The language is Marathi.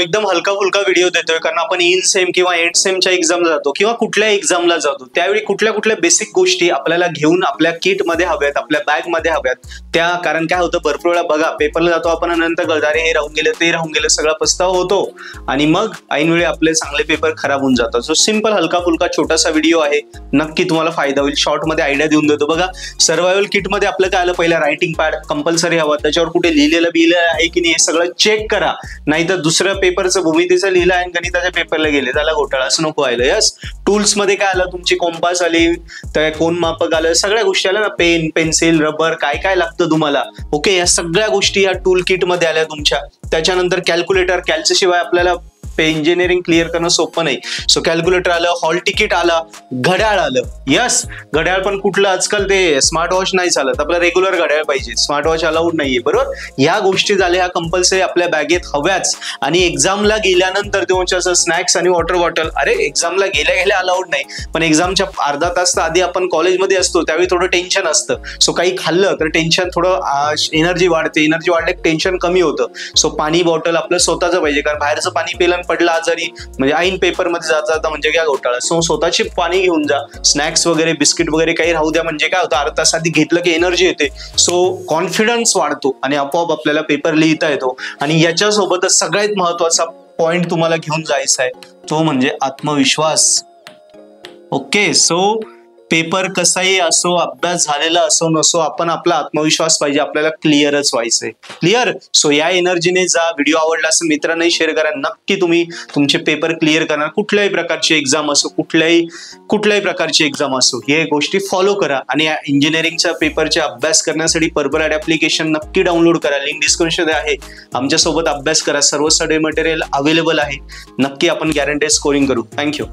एकदम हलका फुलका व्हिडिओ देतोय, कारण आपण इन सेम किंवा एंड सेमच्या एक्झामला जातो किंवा कुठल्या एक्झामला जातो, त्यावेळी कुठल्या कुठल्या बेसिक गोष्टी आपल्याला घेऊन आपल्या किट मध्ये हव्यात, आपल्या बॅग मध्ये हव्यात त्या. कारण काय होतं, भरपूर वेळा बघा पेपरला जातो आपण, नंतर कळतं अरे हे राहून गेलं ते राहून गेलं, सगळा पस्तावा होतो आणि मग ऐनवेळी आपले चांगले पेपर खराब होऊन जातात. सो सिंपल हलका फुलका छोटासा व्हिडिओ आहे, नक्की तुम्हाला फायदा होईल. शॉर्ट मध्ये आयडिया देऊन देतो. बघा सर्व्हायवल किट मध्ये आपलं काय आलं, पहिला रायटिंग पॅड कंपल्सरी हवा, त्याच्यावर कुठे लिहिलेलं आहे की नाही हे सगळं चेक करा, नाहीतर दुसऱ्या पेपरचं भूमितीचं लिहिलं आहे गणिताच्या पेपरला गेले त्याला घोटाळा, असं नको व्हायला. यस, टूल्स मध्ये काय आलं, तुमची कॉम्पास आली, त्या कोन मापक आलं, सगळ्या गोष्टी आल्या ना, पेन पेन्सिल रबर काय काय लागतं तुम्हाला. ओके, या सगळ्या गोष्टी या टूल किट मध्ये आल्या तुमच्या. त्याच्यानंतर कॅल्क्युलेटर, कॅल्च्या शिवाय आपल्याला इंजिनिअरिंग क्लिअर करणं सोपं नाही. सो कॅल्क्युलेटर आलं, हॉल तिकीट आलं, घड्याळ आलं. यस, घड्याळ पण कुठलं, आजकाल ते स्मार्ट वॉच नाही चालत, आपलं रेग्युलर घड्याळ पाहिजे, स्मार्ट वॉच अलाउड नाहीये, बरोबर. ह्या गोष्टी झाल्या, ह्या कंपल्सरी आपल्या बॅगेत हव्याच. आणि एक्झामला गेल्यानंतर तुमच्या असं स्नॅक्स आणि वॉटर बॉटल, अरे एक्झामला गेल्या गेल्या अलाउड नाही, पण एक्झामच्या अर्धा तास आधी आपण कॉलेजमध्ये असतो त्यावेळी थोडं टेन्शन असतं. सो काही खाल्लं तर टेन्शन थोडं एनर्जी वाढते, एनर्जी वाढले टेन्शन कमी होतं. सो पाणी बॉटल आपलं स्वतःचं पाहिजे, कारण बाहेरचं पाणी पिलं पडला आजारी म्हणजे ऐन पेपर मध्ये जाता म्हणजे काय घोटाळा. सो स्वतःची पाणी घेऊन जा, स्नॅक्स वगैरे बिस्किट वगैरे काही राहू द्या, म्हणजे काय होतं अर्धा तास आधी घेतलं की एनर्जी येते, सो कॉन्फिडन्स वाढतो आणि आपोआप आपल्याला पेपर लिहिता येतो. आणि याच्यासोबतच सगळ्यात महत्वाचा पॉइंट तुम्हाला घेऊन जायचा आहे, तो म्हणजे आत्मविश्वास. ओके, सो पेपर कसाही असो, अभ्यास झालेला असो नसो, आपण आपला आत्मविश्वास पाहिजे, आपल्याला क्लिअरच व्हायचंय. क्लिअर. सो या एनर्जीने जा. व्हिडिओ आवडला असेल मित्रांनाही शेअर करा, नक्की तुम्ही तुमचे पेपर क्लिअर करणार. कुठल्याही प्रकारची एक्झाम असो, कुठल्याही प्रकारची एक्झाम असो, हे गोष्टी फॉलो करा. आणि या इंजिनिअरिंगच्या पेपरचे अभ्यास करण्यासाठी पर्पल ॲड ऍप्लिकेशन नक्की डाउनलोड करा, लिंक डिस्क्रिप्शन आहे. आमच्यासोबत अभ्यास करा, सर्व स्टडी मटेरियल अवेलेबल आहे. नक्की आपण गॅरंटेड स्कोरिंग करू. थँक्यू.